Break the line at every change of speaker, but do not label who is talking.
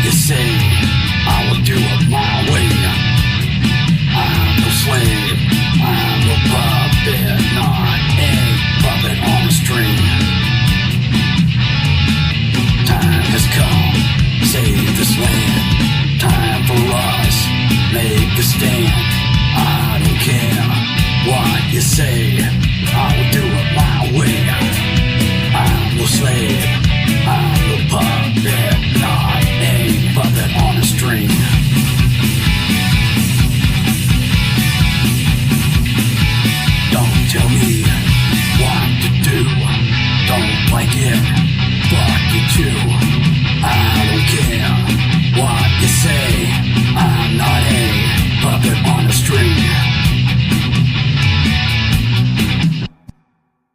you say, I will do it my way. I'm no slave, I'm a puppet, not a puppet on a string. Time has come, save this land. Time for us, make a stand. I don't care what you say, I will do it my way. I'm no slave, I'm a puppet, not a puppet on a string. Don't tell me what to do, don't like it, fuck you too.